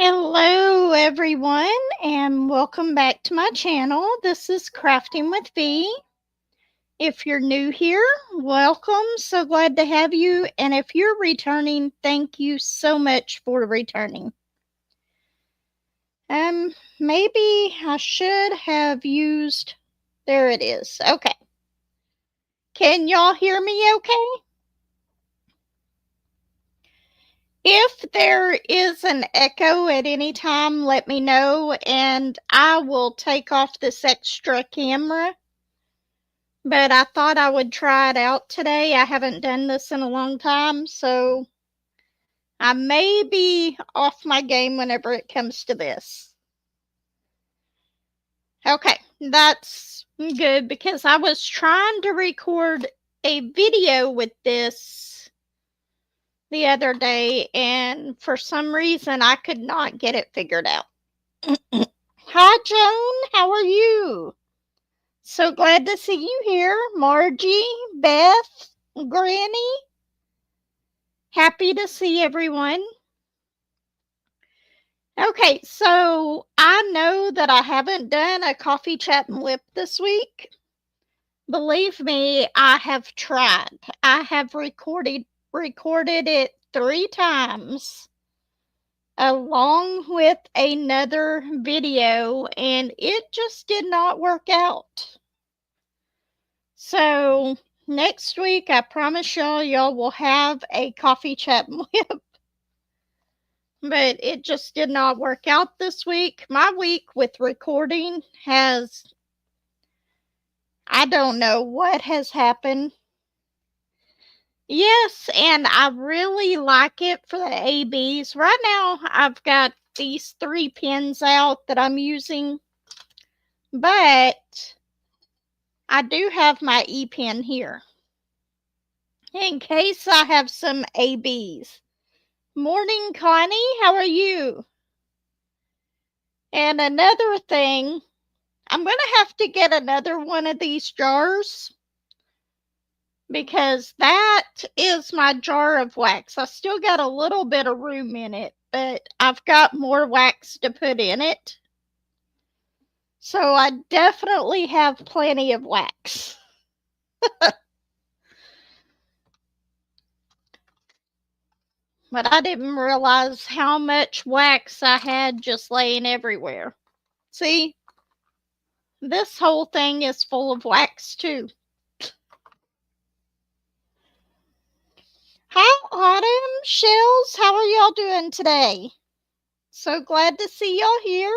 Hello everyone and welcome back to my channel. This is Crafting with V. If you're new here, welcome. So glad to have you. And if you're returning, thank you so much for returning. Maybe I should have used, there it is. Okay. Can y'all hear me okay? If there is an echo at any time, let me know and I will take off this extra camera. But I thought I would try it out today. I haven't done this in a long time, so I may be off my game whenever it comes to this. Okay, that's good because I was trying to record a video with this the other day, and for some reason I could not get it figured out. Hi, Joan. How are you? So glad to see you here. Margie, Beth, Granny. Happy to see everyone. Okay, so I know that I haven't done a coffee chat and WIP this week. Believe me, I have tried. I have recorded it 3 times along with another video, and it just did not work out. So next week, I promise y'all will have a coffee chat and WIP. But it just did not work out this week. My week with recording has, I don't know what has happened. Yes, and I really like it for the ABs. Right now, I've got these 3 pins out that I'm using, but I do have my E pin here in case I have some ABs. Morning, Connie. How are you? And another thing, I'm going to have to get another one of these jars because that is my jar of wax. I still got a little bit of room in it, but I've got more wax to put in it. So I definitely have plenty of wax. But I didn't realize how much wax I had just laying everywhere. See, this whole thing is full of wax too. Hi, Autumn, Shells, how are y'all doing today? So glad to see y'all here.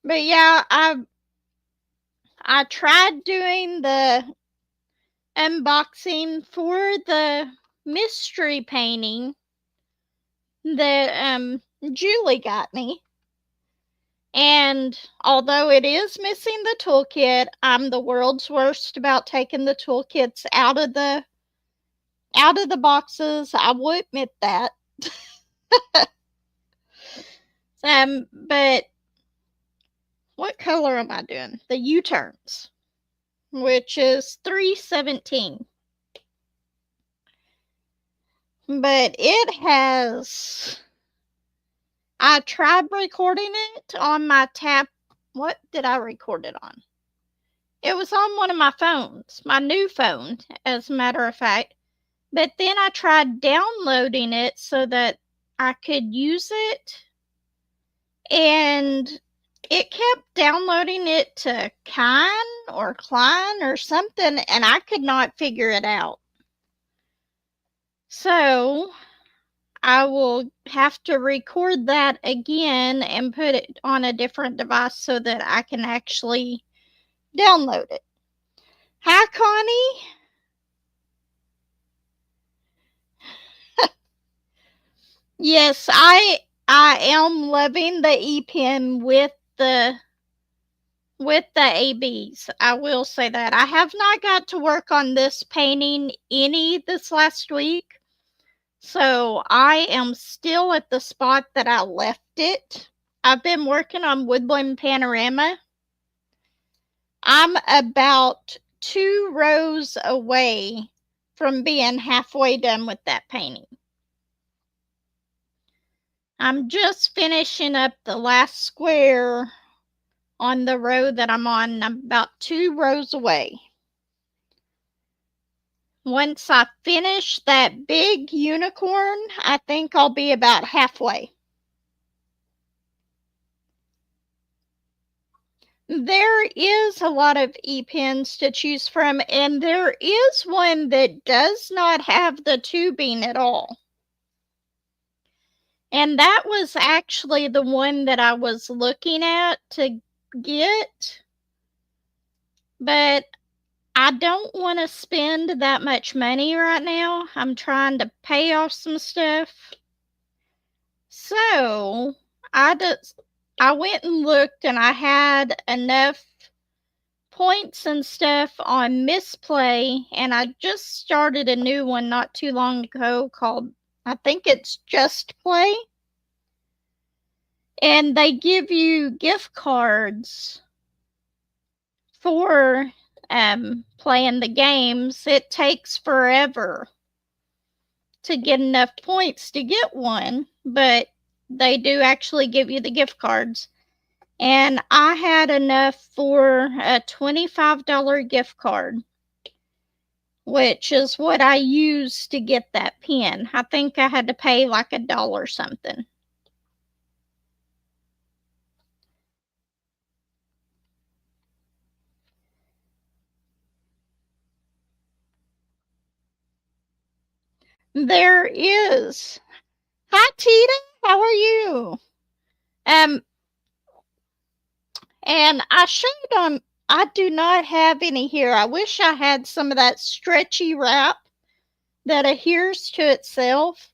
But yeah, I tried doing the unboxing for the mystery painting that Julie got me. And although it is missing the toolkit, I'm the world's worst about taking the toolkits out of the boxes. I will admit that. But what color am I doing? The U-turns, which is 317. But it has, I tried recording it on my tab. What did I record it on? It was on one of my phones, my new phone, as a matter of fact. But then I tried downloading it so that I could use it, and it kept downloading it to Kine or Klein or something, and I could not figure it out. So I will have to record that again and put it on a different device so that I can actually download it. Hi, Connie. Yes, I am loving the E-pen with the ABs. I will say that. I have not got to work on this painting any this last week. So I am still at the spot that I left it. I've been working on Woodland Panorama. I'm about 2 rows away from being halfway done with that painting. I'm just finishing up the last square on the row that I'm on. I'm about 2 rows away. Once I finish that big unicorn, I think I'll be about halfway. There is a lot of e-pens to choose from, and there is one that does not have the tubing at all. And that was actually the one that I was looking at to get, but I don't want to spend that much money right now. I'm trying to pay off some stuff. So I went and looked, and I had enough points and stuff on Misplay, and I just started a new one not too long ago called, I think it's Just Play. And they give you gift cards for playing the games. It takes forever to get enough points to get one, but they do actually give you the gift cards. And I had enough for a $25 gift card, which is what I used to get that pen. I think I had to pay like $1 something. There is. Hi, Tita. How are you? Um, and I showed them. I do not have any here. I wish I had some of that stretchy wrap that adheres to itself,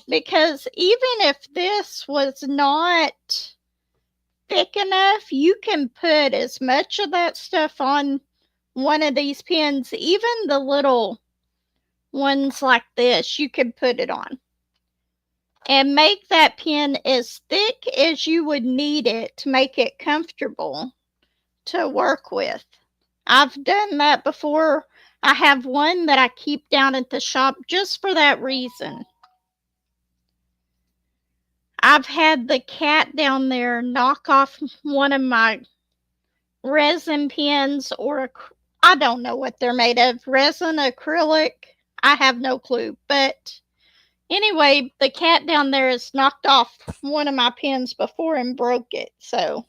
because even if this was not thick enough, you can put as much of that stuff on one of these pens, even the little ones like this, you can put it on and make that pen as thick as you would need it to make it comfortable to work with. I've done that before. I have one that I keep down at the shop just for that reason. I've had the cat down there knock off one of my resin pens, or I don't know what they're made of, resin, acrylic, I have no clue. But anyway, the cat down there has knocked off one of my pens before and broke it. So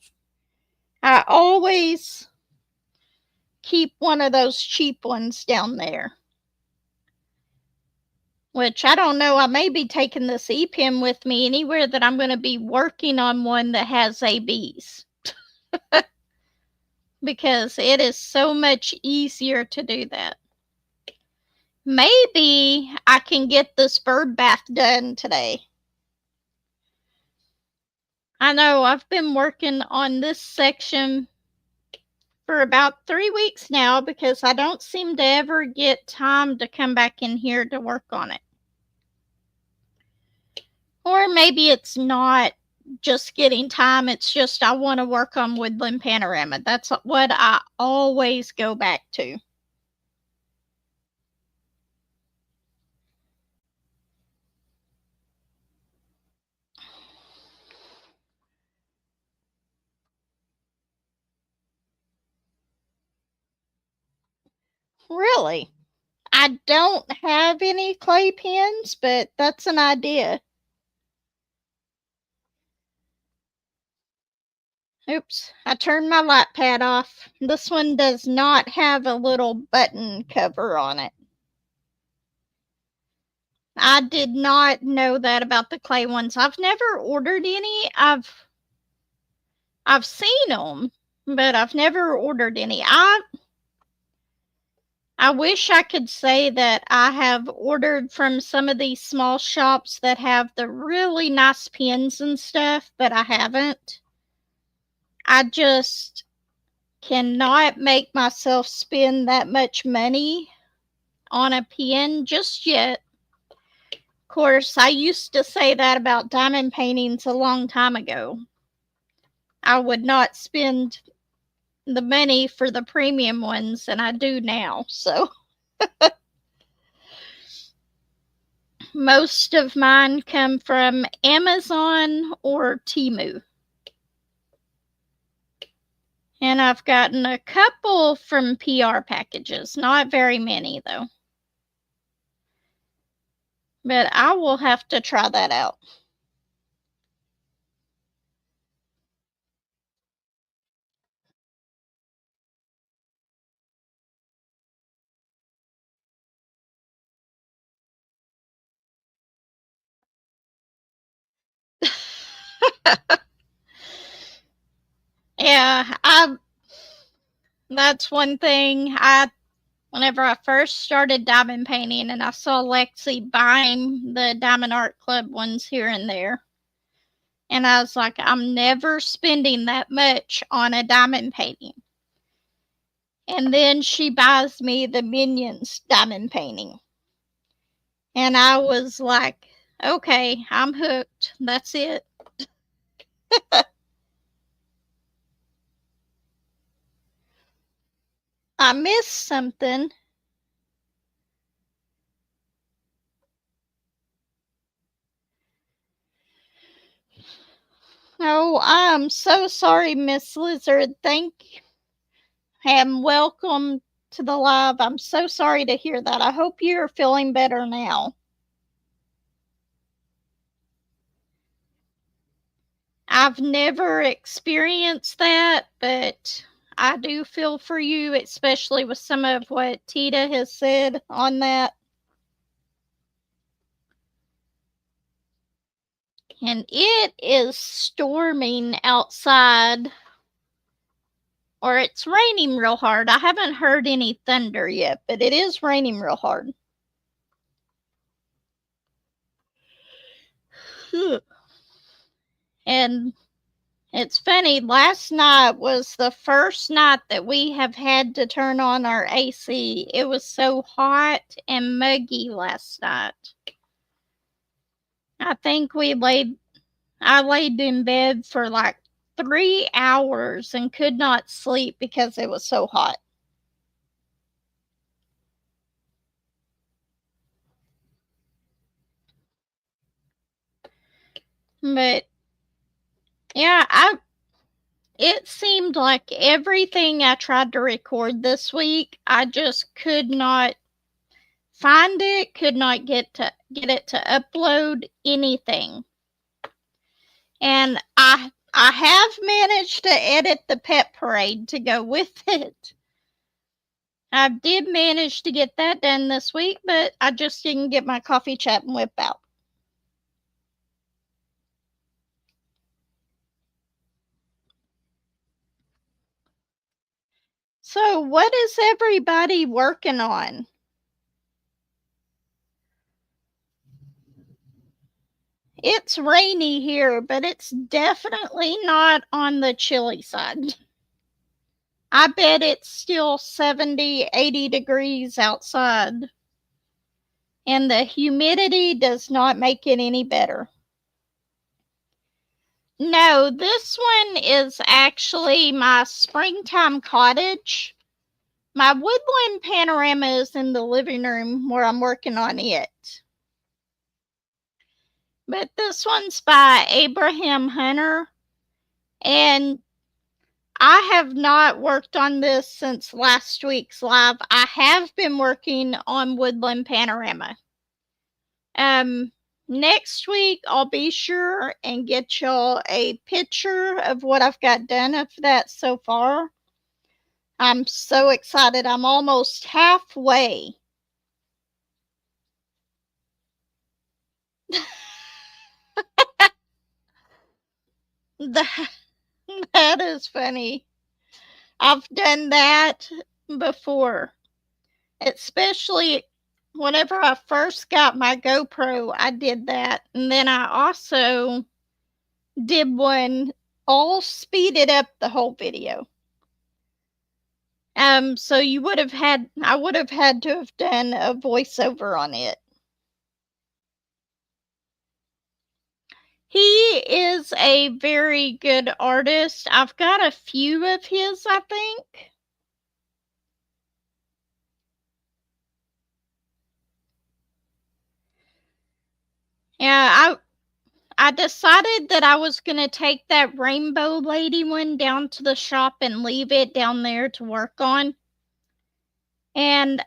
I always keep one of those cheap ones down there. Which I don't know, I may be taking this e-pen with me anywhere that I'm going to be working on one that has ABs. Because it is so much easier to do that. Maybe I can get this bird bath done today. I know I've been working on this section for about 3 weeks now because I don't seem to ever get time to come back in here to work on it. Or maybe it's not just getting time, it's just I want to work on Woodland Panorama. That's what I always go back to. Really? I don't have any clay pens, but that's an idea. Oops, I turned my light pad off. This one does not have a little button cover on it. I did not know that about the clay ones. I've never ordered any. I've seen them, but I've never ordered any. I wish I could say that I have ordered from some of these small shops that have the really nice pens and stuff, but I haven't. I just cannot make myself spend that much money on a pen just yet. Of course, I used to say that about diamond paintings a long time ago. I would not spend the money for the premium ones, and I do now. So Most of mine come from Amazon or Temu. And I've gotten a couple from PR packages. Not very many, though. But I will have to try that out. Yeah, that's one thing. Whenever I first started diamond painting and I saw Lexi buying the Diamond Art Club ones here and there, and I was like, I'm never spending that much on a diamond painting. And then she buys me the Minions diamond painting. And I was like, okay, I'm hooked. That's it. I missed something. Oh, I'm so sorry, Miss Lizard. Thank you and welcome to the live. I'm so sorry to hear that. I hope you're feeling better now. I've never experienced that, but I do feel for you, especially with some of what Tita has said on that. And it is storming outside, or it's raining real hard. I haven't heard any thunder yet, but it is raining real hard. And it's funny, last night was the first night that we have had to turn on our AC. It was so hot and muggy last night. I think I laid in bed for like 3 hours and could not sleep because it was so hot. But yeah, it seemed like everything I tried to record this week, I just could not find it, could not get it to upload anything. And I have managed to edit the pet parade to go with it. I did manage to get that done this week, but I just didn't get my coffee chat and whip out. So, what is everybody working on? It's rainy here, but it's definitely not on the chilly side. I bet it's still 70, 80 degrees outside. And the humidity does not make it any better. No, this one is actually my springtime cottage. My woodland panorama is in the living room where I'm working on it. But this one's by Abraham Hunter. And I have not worked on this since last week's live. I have been working on woodland panorama. Next week I'll be sure and get y'all a picture of what I've got done of that so far. I'm so excited. I'm almost halfway. that, that is funny. I've done that before, especially whenever I first got my GoPro. I did that, and then I also did one all speeded up the whole video. So I would have had to have done a voiceover on it. He is a very good artist. I've got a few of his, I think. Yeah, I decided that I was going to take that rainbow lady one down to the shop and leave it down there to work on. And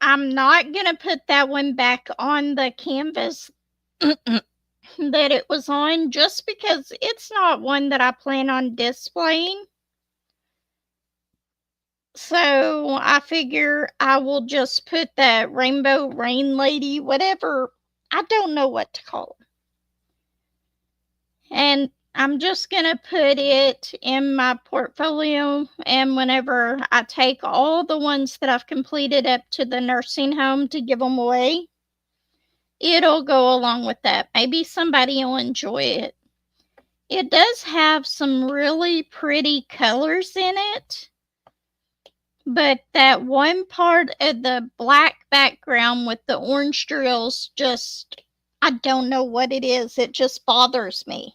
I'm not going to put that one back on the canvas that it was on, just because it's not one that I plan on displaying. So I figure I will just put that rainbow rain lady, whatever, I don't know what to call her. And I'm just going to put it in my portfolio. And whenever I take all the ones that I've completed up to the nursing home to give them away, it'll go along with that. Maybe somebody will enjoy it. It does have some really pretty colors in it, but that one part of the black background with the orange drills, just, I don't know what it is. It just bothers me.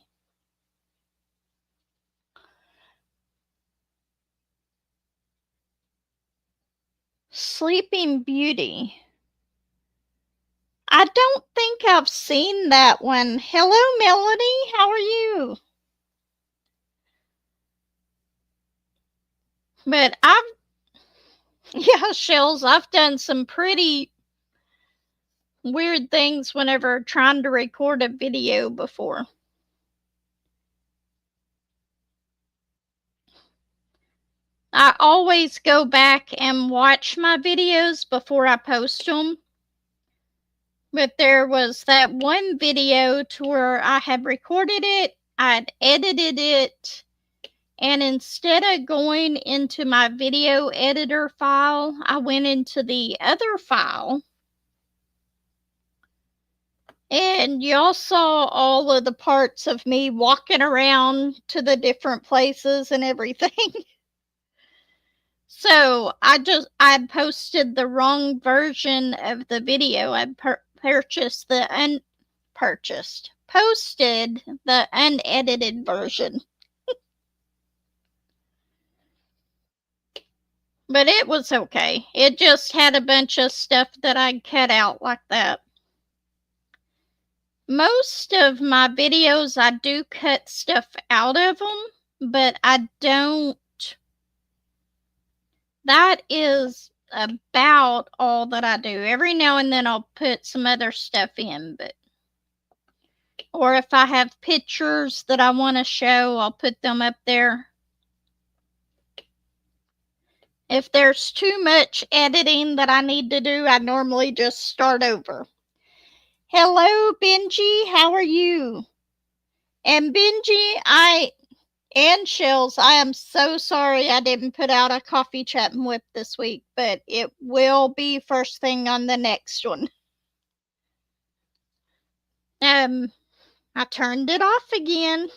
Sleeping Beauty. I don't think I've seen that one. Hello, Melody. How are you? But yeah, Shells, I've done some pretty weird things whenever trying to record a video before. I always go back and watch my videos before I post them. But there was that one video to where I had recorded it, I'd edited it, and instead of going into my video editor file, I went into the other file. And y'all saw all of the parts of me walking around to the different places and everything. So I'd posted the wrong posted the unedited version. But it was okay. It just had a bunch of stuff that I'd cut out like that. Most of my videos, I do cut stuff out of them, but I don't. That is about all that I do. Every now and then I'll put some other stuff in, or if I have pictures that I want to show, I'll put them up there. If there's too much editing that I need to do, I normally just start over. Hello, Benji. How are you? And Benji, and Shells, I am so sorry I didn't put out a coffee chat and whip this week, but it will be first thing on the next one. I turned it off again.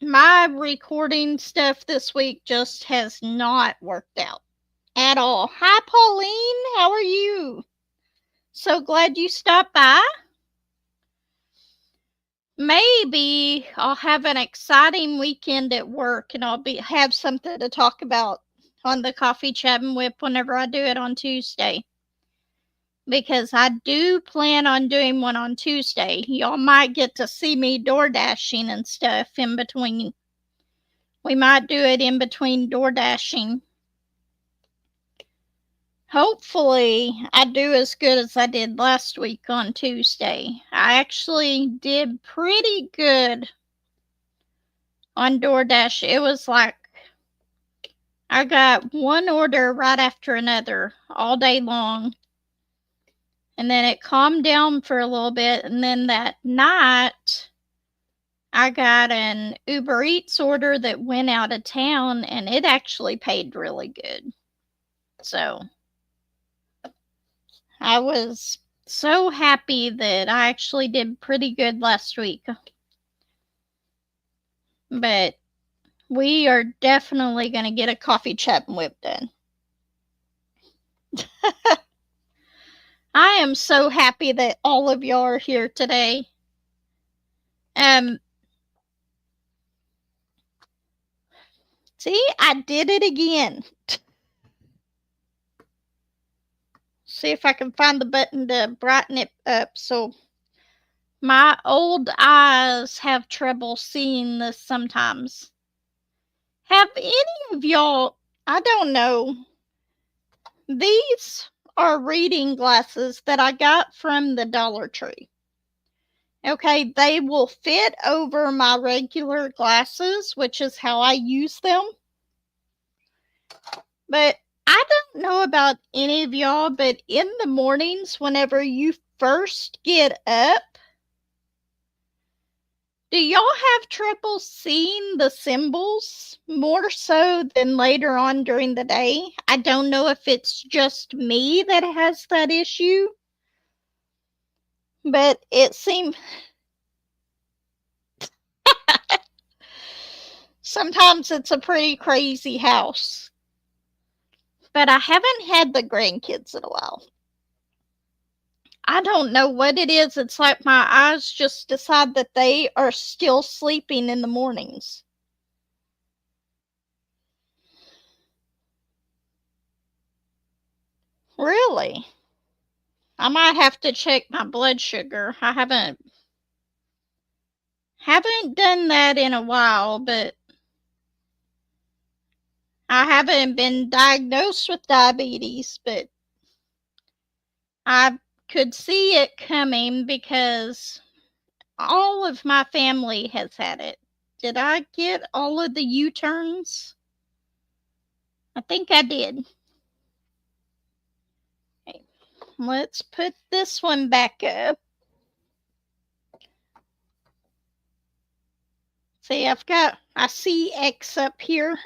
My recording stuff this week just has not worked out at all. Hi, Pauline. How are you? So glad you stopped by. Maybe I'll have an exciting weekend at work and I'll have something to talk about on the coffee chat and whip whenever I do it on Tuesday. Because I do plan on doing one on Tuesday. Y'all might get to see me door dashing and stuff in between. We might do it in between door dashing. Hopefully, I do as good as I did last week on Tuesday. I actually did pretty good on DoorDash. It was like I got one order right after another all day long. And then it calmed down for a little bit. And then that night, I got an Uber Eats order that went out of town and it actually paid really good. So I was so happy that I actually did pretty good last week. But we are definitely going to get a coffee chat and whip done. I am so happy that all of y'all are here today. See, I did it again. See if I can find the button to brighten it up. So my old eyes have trouble seeing this sometimes. Have any of y'all, I don't know, these are reading glasses that I got from the Dollar Tree. Okay, they will fit over my regular glasses, which is how I use them. But I don't know about any of y'all, but in the mornings, whenever you first get up, do y'all have trouble seeing the symbols more so than later on during the day? I don't know if it's just me that has that issue, but it seems sometimes it's a pretty crazy house. But I haven't had the grandkids in a while. I don't know what it is. It's like my eyes just decide that they are still sleeping in the mornings. Really? I might have to check my blood sugar. I haven't done that in a while, but I haven't been diagnosed with diabetes, but I could see it coming because all of my family has had it. Did I get all of the U-turns? I think I did. Okay, let's put this one back up. See, I see X up here.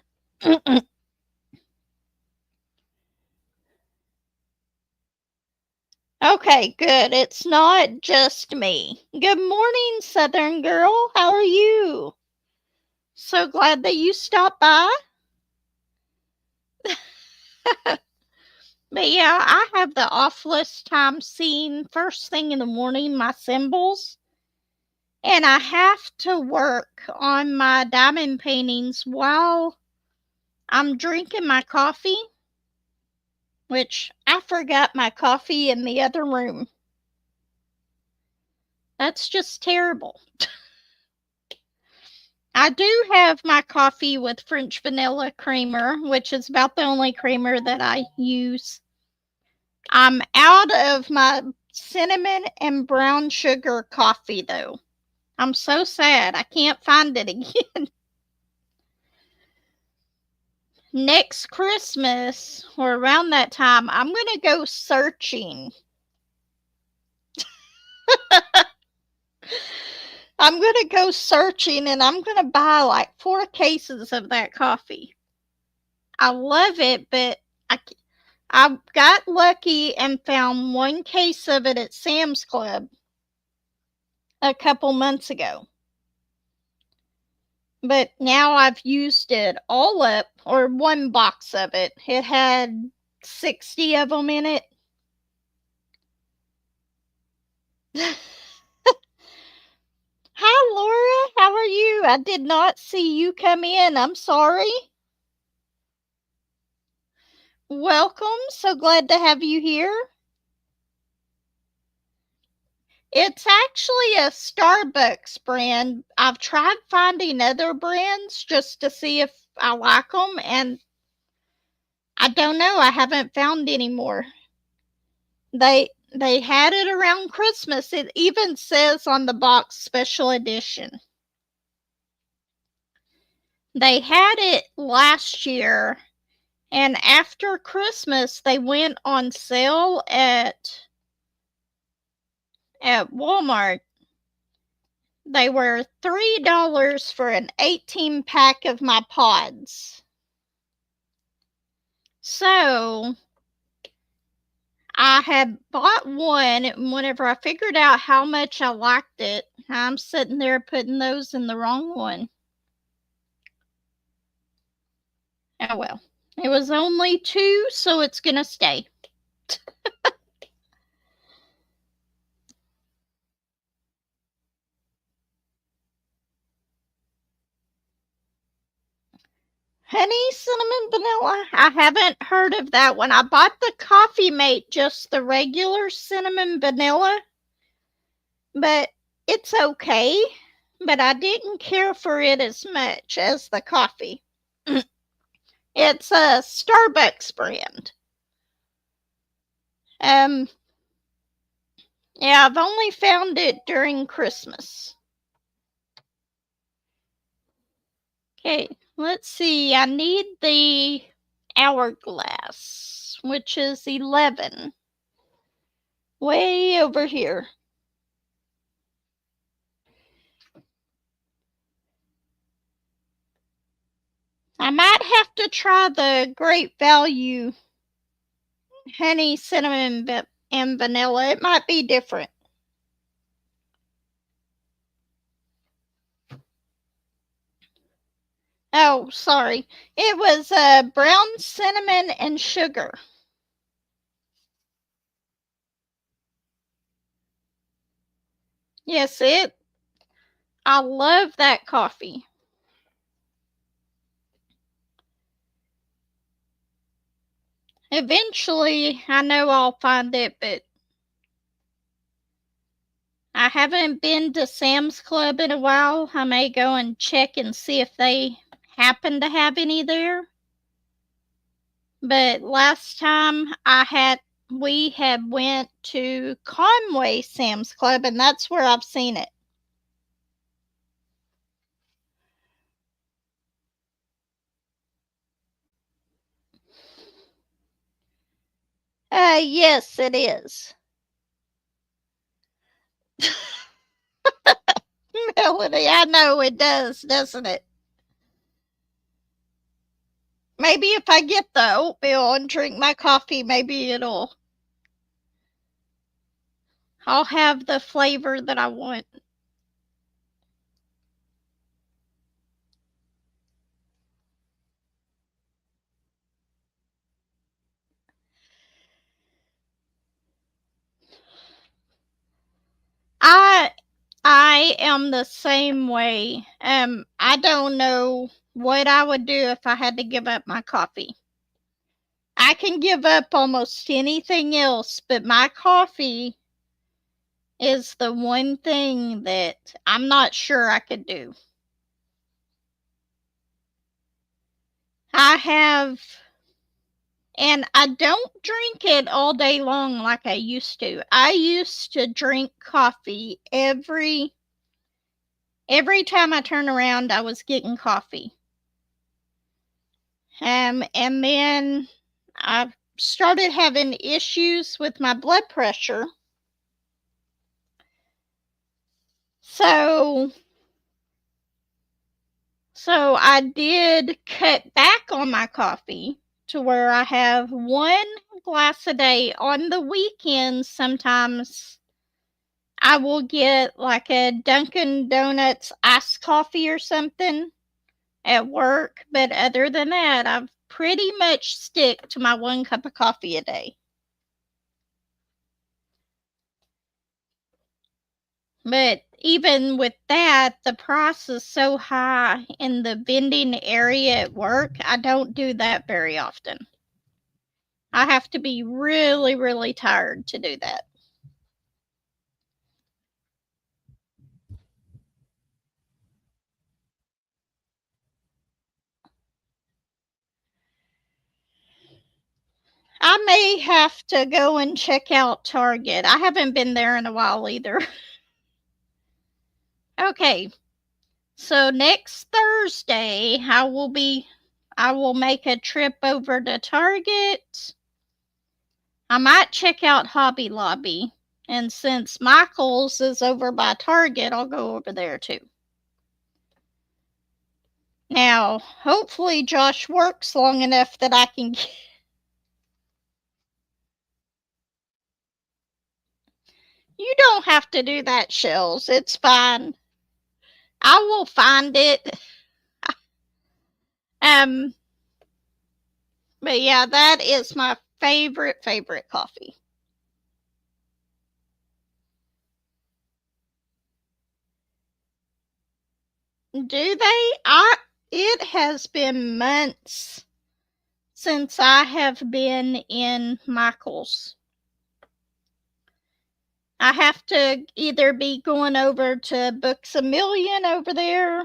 Okay, good. It's not just me. Good morning, Southern Girl. How are you? So glad that you stopped by. But yeah, I have the awfulest time seeing first thing in the morning my symbols. And I have to work on my diamond paintings while I'm drinking my coffee, which I forgot my coffee in the other room. That's just terrible. I do have my coffee with French vanilla creamer, which is about the only creamer that I use. I'm out of my cinnamon and brown sugar coffee, though. I'm so sad. I can't find it again. Next Christmas, or around that time, I'm going to go searching. I'm going to go searching and I'm going to buy like 4 cases of that coffee. I love it, but I got lucky and found 1 case of it at Sam's Club a couple months ago. But now I've used it all up, or 1 box of it. It had 60 of them in it. Hi, Laura. How are you? I did not see you come in. I'm sorry. Welcome. So glad to have you here. It's actually a Starbucks brand. I've tried finding other brands just to see if I like them, and I don't know. I haven't found any more. They had it around Christmas. It even says on the box special edition. They had it last year, and after Christmas they went on sale at Walmart. They were $3 for an 18 pack of my pods. So I had bought one, and whenever I figured out how much I liked it, I'm sitting there putting those in the wrong one. Oh well. It was only 2, so it's gonna stay. Honey cinnamon vanilla? I haven't heard of that one. I bought the Coffee Mate, just the regular cinnamon vanilla, but it's okay. But I didn't care for it as much as the coffee. It's a Starbucks brand. Um, yeah, I've only found it during Christmas. Okay, let's see. I need the hourglass, which is 11. Way over here. I might have to try the Great Value honey, cinnamon, and vanilla. It might be different. Oh, sorry. It was brown cinnamon and sugar. Yes, I love that coffee. Eventually, I know I'll find it, but I haven't been to Sam's Club in a while. I may go and check and see if they happen to have any there. But last time we had went to Conway Sam's Club, and that's where I've seen it. Yes, it is. Melody, I know it does, doesn't it? Maybe if I get the oatmeal and drink my coffee, maybe I'll have the flavor that I want. I I am the same way. I don't know what I would do if I had to give up my coffee. I can give up almost anything else, but my coffee is the one thing that I'm not sure I could do. I have, and I don't drink it all day long like I used to. I used to drink coffee every time I turned around, I was getting coffee. And then I started having issues with my blood pressure. So so I did cut back on my coffee to where I have one glass a day. On the weekends, sometimes I will get like a Dunkin' Donuts iced coffee or something at work, but other than that, I've pretty much stick to my 1 cup of coffee a day. But even with that, the price is so high in the vending area at work, I don't do that very often. I have to be really, really tired to do that. I may have to go and check out Target. I haven't been there in a while either. Okay, so next Thursday, I will make a trip over to Target. I might check out Hobby Lobby. And since Michael's is over by Target, I'll go over there too. Now, hopefully Josh works long enough that I can get. You don't have to do that, Shells. It's fine. I will find it. Um, but yeah, that is my favorite coffee. Do they? it has been months since I have been in Michael's. I have to either be going over to Books A Million over there,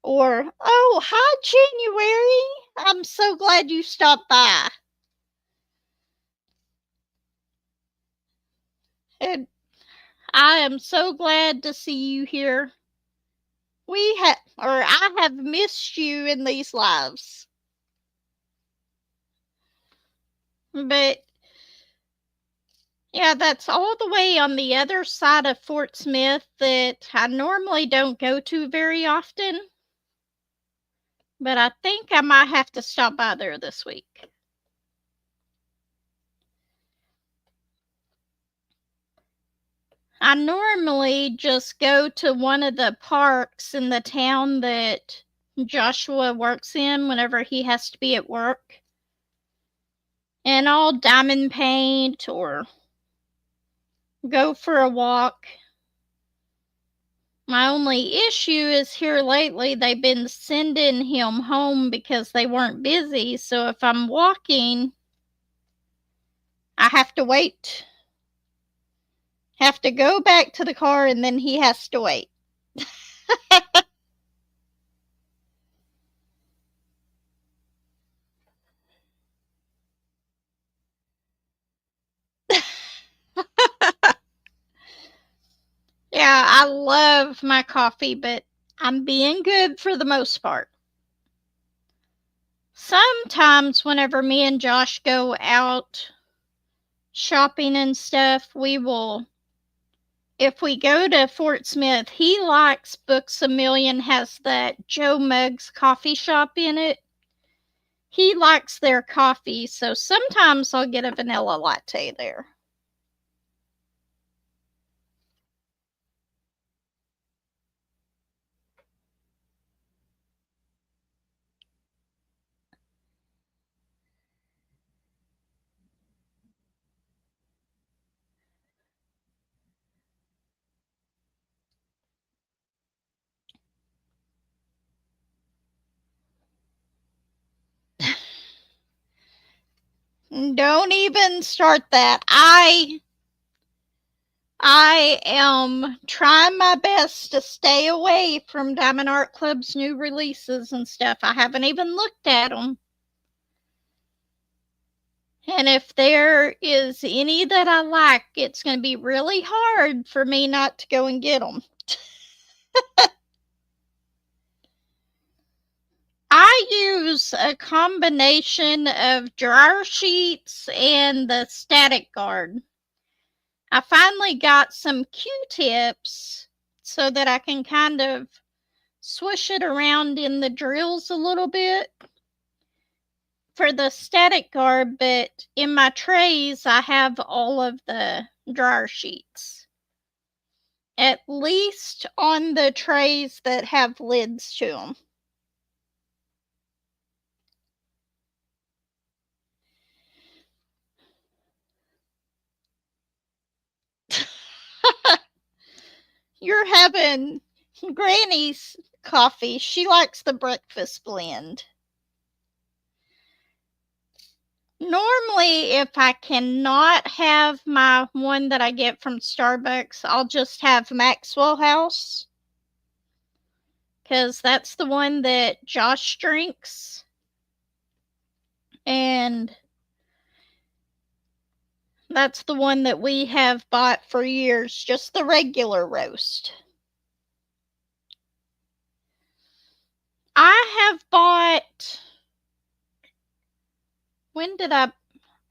or, oh, hi, January. I'm so glad you stopped by. And I am so glad to see you here. I have missed you in these lives. But yeah, that's all the way on the other side of Fort Smith that I normally don't go to very often. But I think I might have to stop by there this week. I normally just go to one of the parks in the town that Joshua works in whenever he has to be at work. And I'll diamond paint or go for a walk. My only issue is here lately they've been sending him home because they weren't busy. So if I'm walking, I have to wait. Have to go back to the car and then he has to wait. Yeah, I love my coffee, but I'm being good for the most part. Sometimes, whenever me and Josh go out shopping and stuff, if we go to Fort Smith, he likes Books A Million, has that Joe Muggs coffee shop in it. He likes their coffee, so sometimes I'll get a vanilla latte there. Don't even start that. I am trying my best to stay away from Diamond Art Club's new releases and stuff. I haven't even looked at them. And if there is any that I like, it's going to be really hard for me not to go and get them. I use a combination of dryer sheets and the static guard. I finally got some Q-tips so that I can kind of swish it around in the drills a little bit for the static guard, but in my trays I have all of the dryer sheets. At least on the trays that have lids to them. You're having Granny's coffee. She likes the breakfast blend. Normally, if I cannot have my one that I get from Starbucks, I'll just have Maxwell House. Because that's the one that Josh drinks. And that's the one that we have bought for years, just the regular roast. I have bought. When did I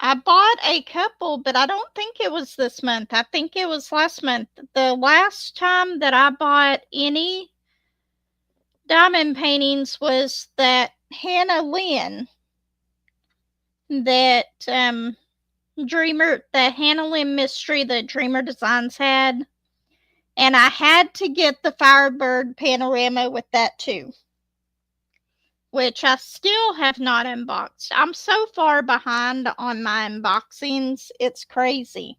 bought a couple, but I don't think it was this month. I think it was last month. The last time that I bought any diamond paintings was that Hannah Lynn, that Hannah Lynn mystery that Dreamer Designs had. And I had to get the Firebird panorama with that too, which I still have not unboxed. I'm so far behind on my unboxings, it's crazy.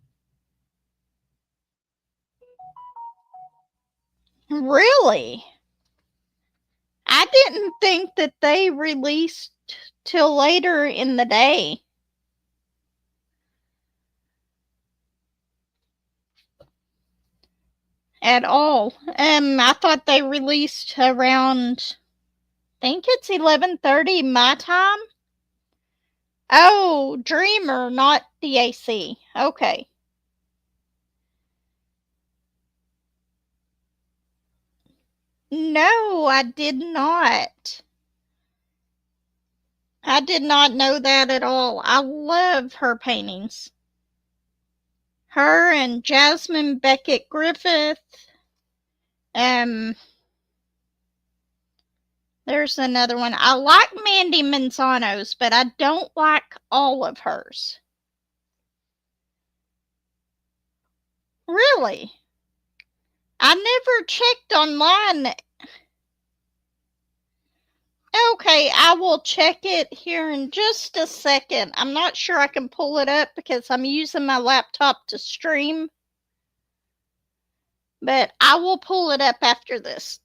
Really? didn't think that they released till later in the day. At all. I thought they released around, I think it's 11:30 my time. Oh, Dreamer, not DAC. Okay. No, I did not. I did not know that at all. I love her paintings. Her and Jasmine Beckett Griffith. Um, there's another one. I like Mandy Manzano's, but I don't like all of hers. Really? I never checked online. Okay, I will check it here in just a second. I'm not sure I can pull it up because I'm using my laptop to stream. But I will pull it up after this.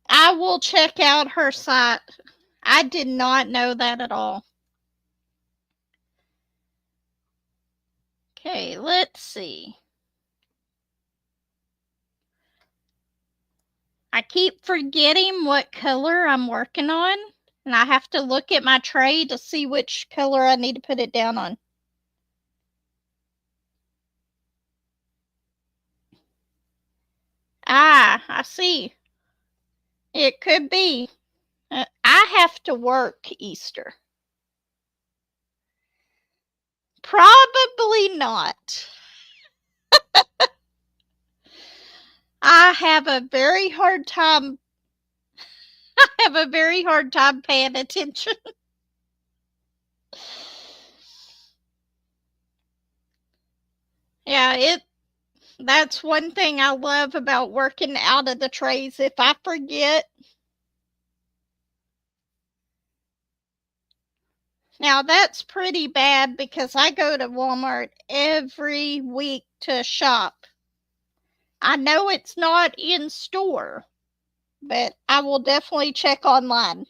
I will check out her site. I did not know that at all. Okay, let's see. I keep forgetting what color I'm working on, and I have to look at my tray to see which color I need to put it down on. Ah, I see. It could be. I have to work Easter. Probably not. I have a very hard time. I have a very hard time paying attention. Yeah, that's one thing I love about working out of the trays. If I forget, now that's pretty bad because I go to Walmart every week to shop. I know it's not in store, but I will definitely check online.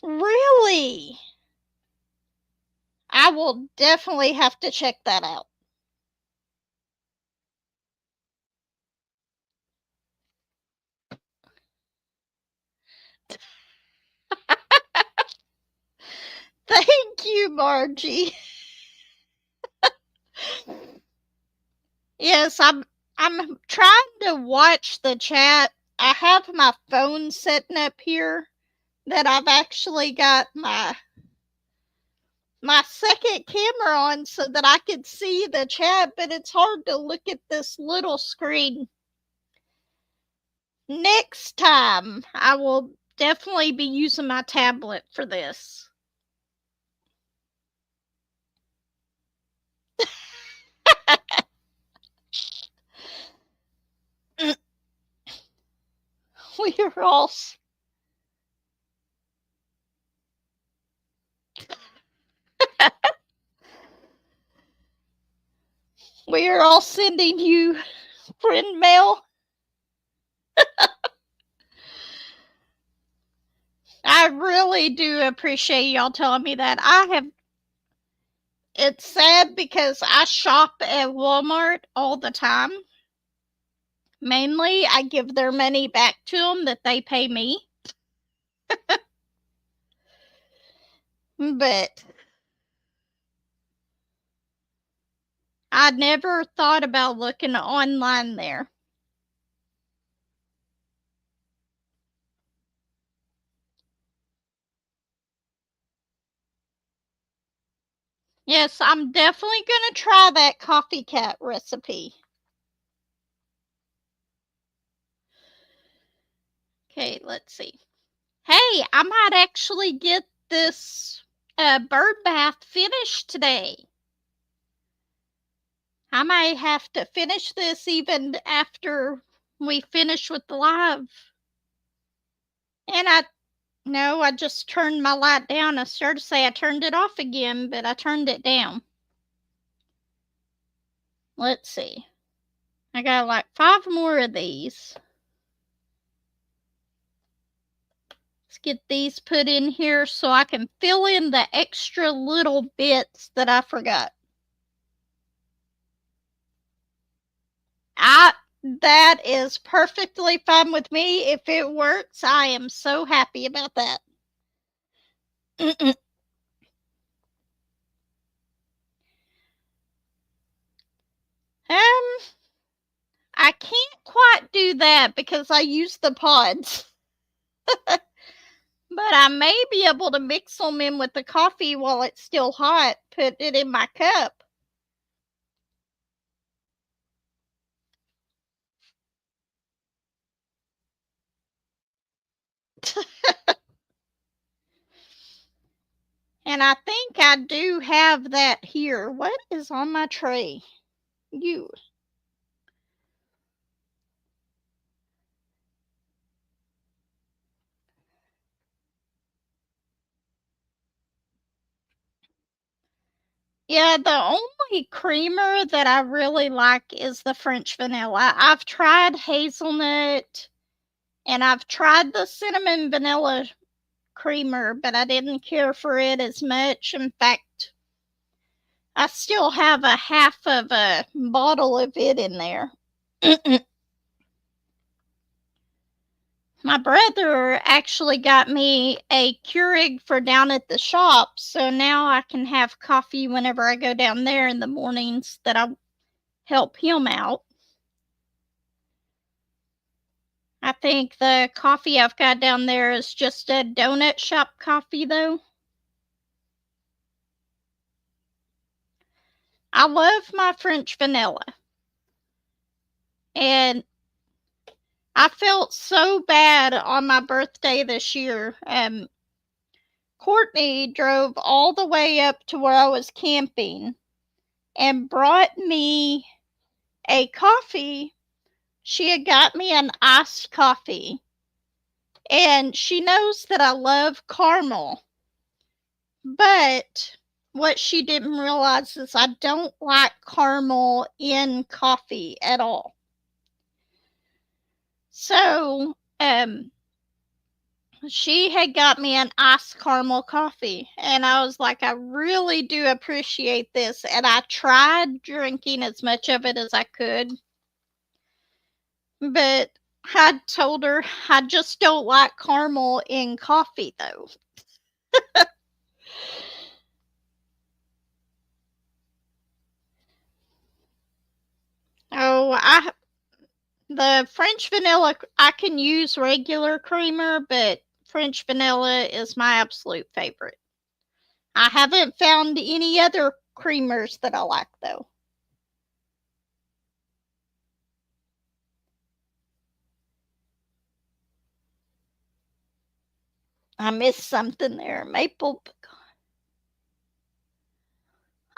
Really? I will definitely have to check that out. Thank you, Margie. Yes, I'm trying to watch the chat. I have my phone sitting up here that I've actually got my second camera on so that I could see the chat, but it's hard to look at this little screen. Next time, I will definitely be using my tablet for this. We are all we are all sending you friend mail. I really do appreciate y'all telling me that. It's sad because I shop at Walmart all the time. Mainly, I give their money back to them that they pay me. But I never thought about looking online there. Yes, I'm definitely going to try that coffee cat recipe. Okay, let's see. Hey, I might actually get this bird bath finished today. I might have to finish this even after we finish with the live. And I just turned my light down. I started to say I turned it off again, but I turned it down. let's see. I got like 5 more of these. Let's get these put in here so I can fill in the extra little bits that I forgot. That is perfectly fine with me. If it works, I am so happy about that. I can't quite do that because I use the pods. But I may be able to mix them in with the coffee while it's still hot, put it in my cup. And I think I do have that here. What is on my tray? You. Yeah, the only creamer that I really like is the French vanilla. I've tried hazelnut and I've tried the cinnamon vanilla creamer, but I didn't care for it as much. In fact, I still have a half of a bottle of it in there. My brother actually got me a Keurig for down at the shop, so now I can have coffee whenever I go down there in the mornings that I help him out. I think the coffee I've got down there is just a donut shop coffee, though. I love my French vanilla. And I felt so bad on my birthday this year. Courtney drove all the way up to where I was camping and brought me a coffee. She had got me an iced coffee. And she knows that I love caramel. But what she didn't realize is I don't like caramel in coffee at all. So, she had got me an iced caramel coffee, and I was like, I really do appreciate this. And I tried drinking as much of it as I could, but I told her I just don't like caramel in coffee, though. Oh, the French vanilla, I can use regular creamer, but French vanilla is my absolute favorite. I haven't found any other creamers that I like, though. I missed something there. Maple pecan.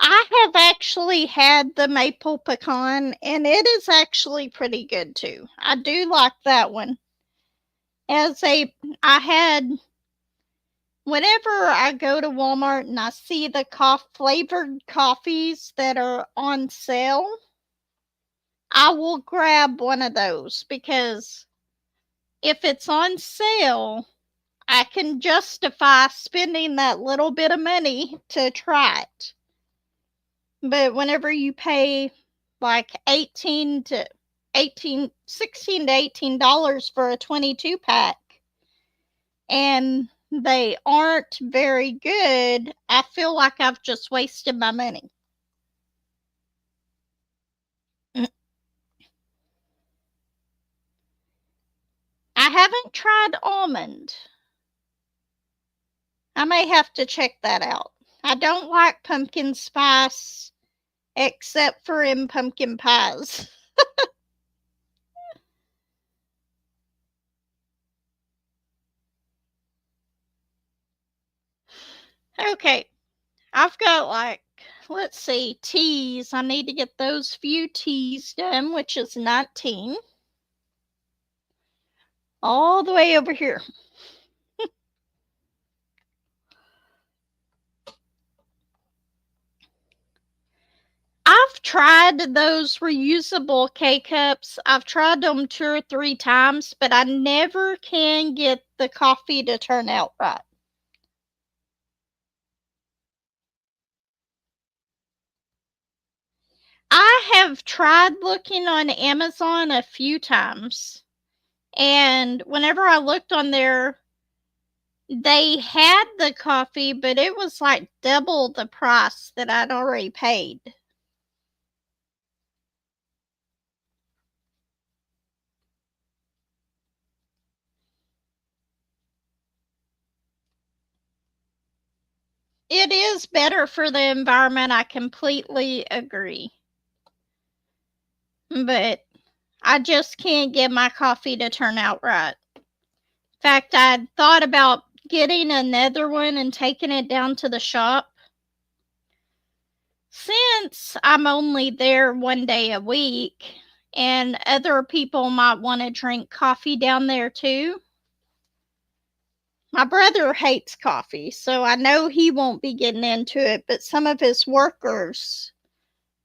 I have actually had the maple pecan, and it is actually pretty good too. I do like that one. I had, whenever I go to Walmart and I see the flavored coffees that are on sale, I will grab one of those because if it's on sale, I can justify spending that little bit of money to try it. But whenever you pay like 16 to $18 for a 22 pack and they aren't very good, I feel like I've just wasted my money. I haven't tried almond. I may have to check that out. I don't like pumpkin spice except for in pumpkin pies. Okay, I've got like, let's see, teas. I need to get those few teas done, which is 19. All the way over here. I've tried those reusable K-Cups. I've tried them 2 or 3 times, but I never can get the coffee to turn out right. I have tried looking on Amazon a few times, and whenever I looked on there, they had the coffee, but it was like double the price that I'd already paid. It is better for the environment, I completely agree. But I just can't get my coffee to turn out right. In fact, I thought about getting another one and taking it down to the shop. Since I'm only there 1 day a week and other people might want to drink coffee down there too. My brother hates coffee, so I know he won't be getting into it, but some of his workers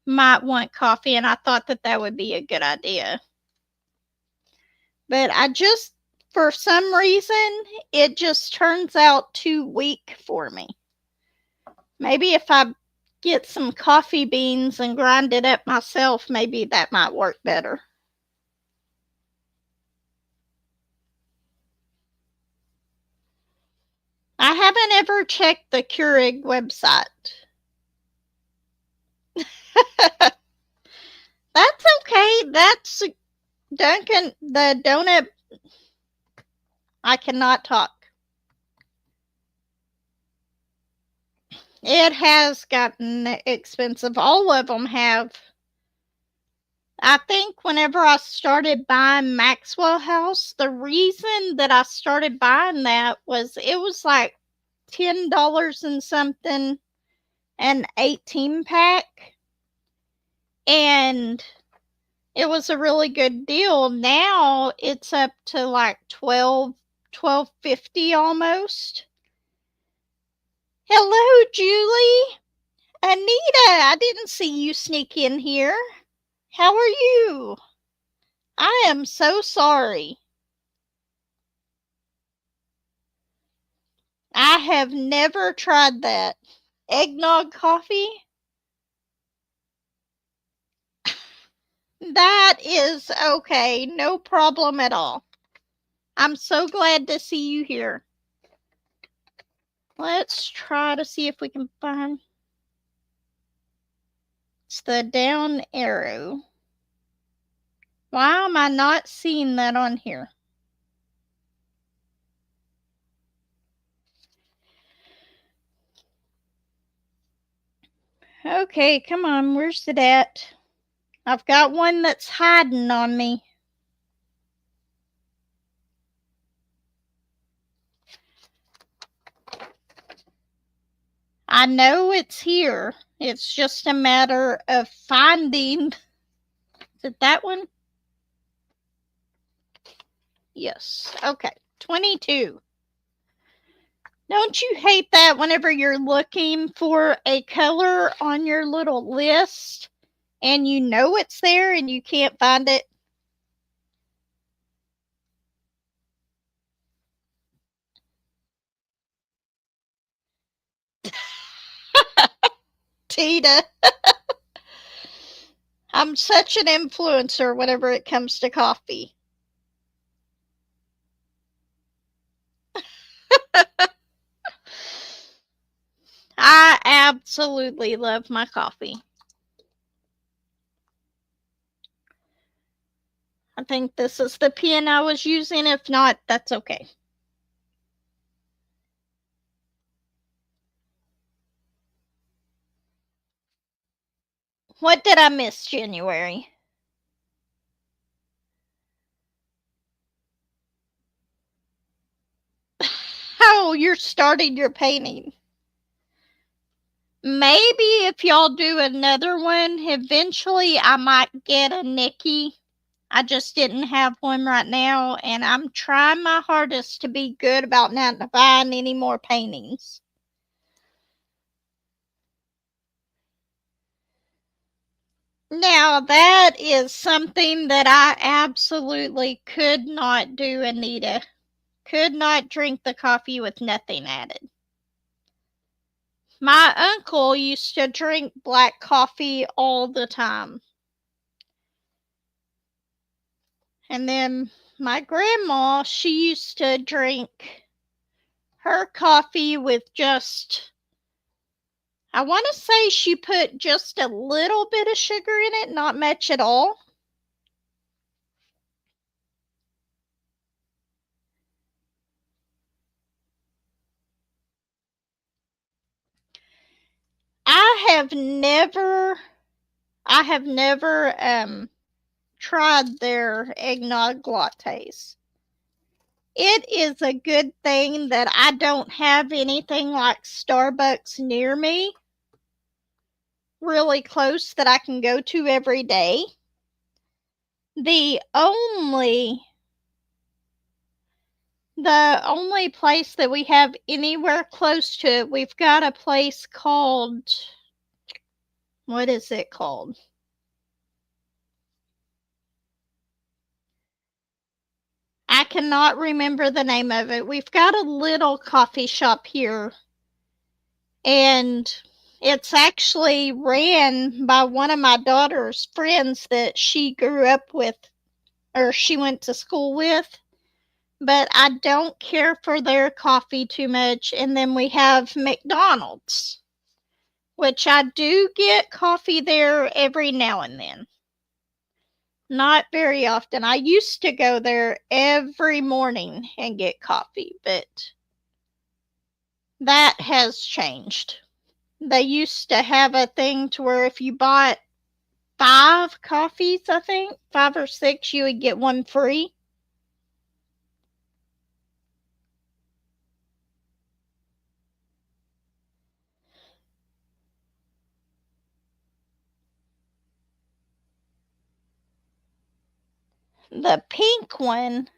might want coffee, and I thought that that would be a good idea. But for some reason, it just turns out too weak for me. Maybe if I get some coffee beans and grind it up myself, maybe that might work better. I haven't ever checked the Keurig website. That's okay. That's Dunkin', the donut. I cannot talk. It has gotten expensive. All of them have. I think whenever I started buying Maxwell House, the reason that I started buying that was it was like $10 and something, an 18 pack. And it was a really good deal. Now it's up to like 12.50 almost. Hello, Julie. Anita, I didn't see you sneak in here. How are you? I am so sorry. I have never tried that. Eggnog coffee? That is okay. No problem at all. I'm so glad to see you here. Let's try to see if we can find. It's the down arrow. Why am I not seeing that on here? Okay, come on. Where's it at? I've got one that's hiding on me. I know it's here. It's just a matter of finding. Is it that one? Yes. Okay. 22. Don't you hate that whenever you're looking for a color on your little list and you know it's there and you can't find it? Tita. I'm such an influencer whenever it comes to coffee. I absolutely love my coffee. I think this is the pen I was using. If not, that's okay. What did I miss, January? Oh, you're starting your painting. Maybe if y'all do another one, eventually I might get a Nikki. I just didn't have one right now, and I'm trying my hardest to be good about not buying any more paintings. Now, that is something that I absolutely could not do, Anita. Could not drink the coffee with nothing added. My uncle used to drink black coffee all the time. And then my grandma, she used to drink her coffee with just, I want to say she put just a little bit of sugar in it, not much at all. I have never tried their eggnog lattes. It is a good thing that I don't have anything like Starbucks near me, really close, that I can go to every day. The only the only place that we have anywhere close to it, we've got a place called, what is it called? I cannot remember the name of it. We've got a little coffee shop here, and it's actually ran by one of my daughter's friends that she grew up with, or she went to school with. But I don't care for their coffee too much. And then we have McDonald's, which I do get coffee there every now and then. Not very often. I used to go there every morning and get coffee, but that has changed. They used to have a thing to where if you bought 5 coffees, I think, 5 or 6, you would get one free. The pink one,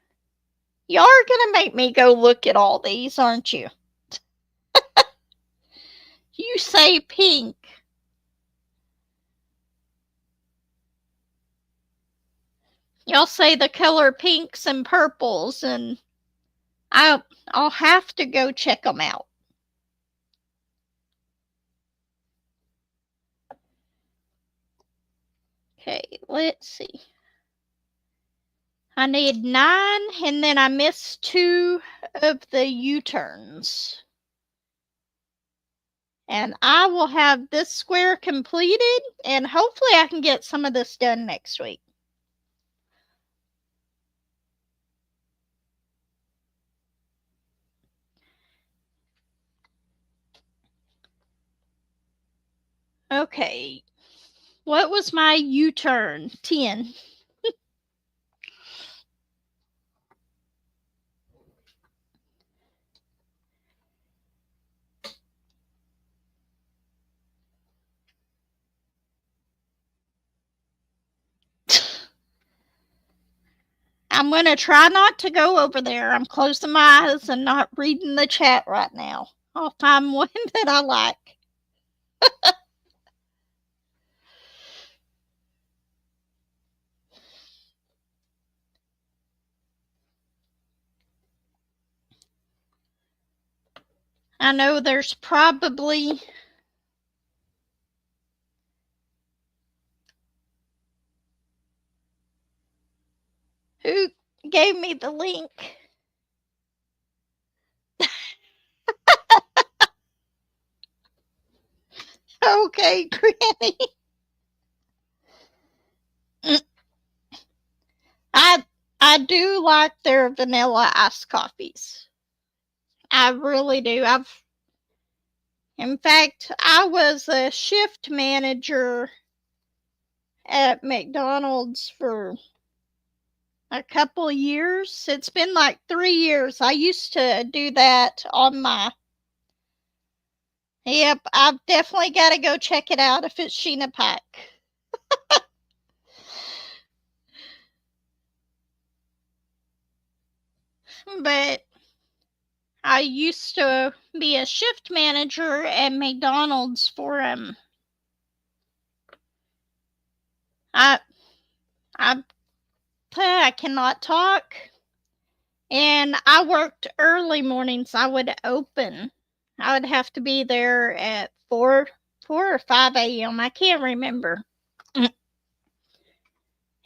y'all are gonna make me go look at all these, aren't you? You say pink. Y'all say the color pinks and purples, and I'll have to go check them out. Okay, let's see. I need 9, and then I missed 2 of the U-turns. And I will have this square completed, and hopefully I can get some of this done next week. Okay, what was my U-turn? 10. I'm going to try not to go over there. I'm closing my eyes and not reading the chat right now. I'll find one that I like. I know there's probably who gave me the link. Okay, Granny. I do like their vanilla iced coffees. I really do. In fact, I was a shift manager at McDonald's for a couple years. It's been like 3 years. I used to do that on my. Yep, I've definitely got to go check it out if it's Sheena Pack. But I used to be a shift manager at McDonald's for I I I cannot talk. And I worked early mornings. I would open. I would have to be there at 4 or 5 a.m. I can't remember.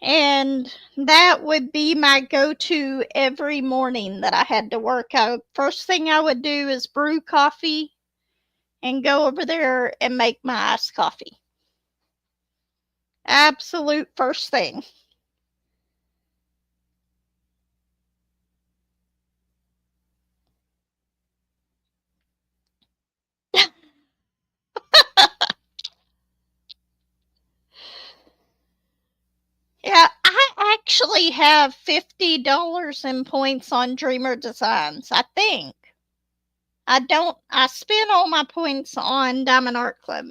And that would be my go-to every morning that I had to work. First thing I would do is brew coffee and go over there and make my iced coffee. Absolute first thing. Yeah, I actually have $50 in points on Dreamer Designs, I think. I spent all my points on Diamond Art Club.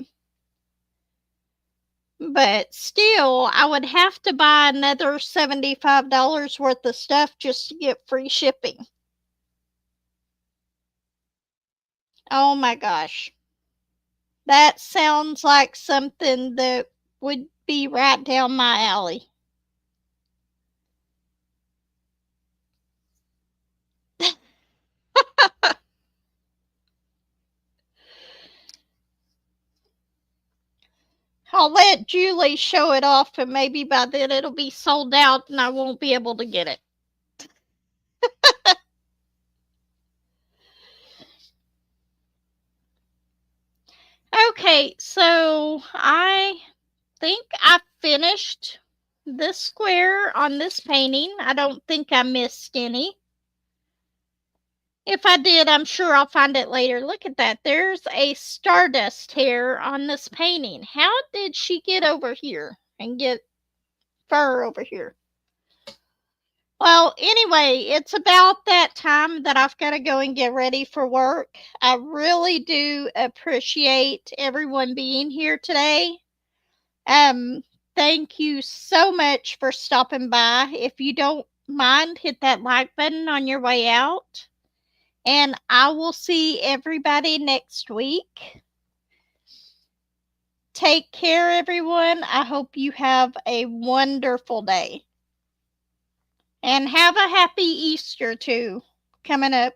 But still, I would have to buy another $75 worth of stuff just to get free shipping. Oh my gosh. That sounds like something that would be right down my alley. I'll let Julie show it off, and maybe by then it'll be sold out and I won't be able to get it. Okay, so I think I finished this square on this painting. I don't think I missed any. If I did, I'm sure I'll find it later. Look at that. There's a Stardust hair on this painting. How did she get over here and get fur over here? Well, anyway, it's about that time that I've got to go and get ready for work. I really do appreciate everyone being here today. Um, Thank you so much for stopping by. If you don't mind, hit that like button on your way out. And I will see everybody next week. Take care, everyone. I hope you have a wonderful day. And have a happy Easter, too, coming up.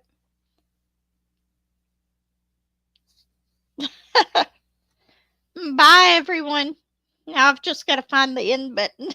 Bye, everyone. Now I've just got to find the end button.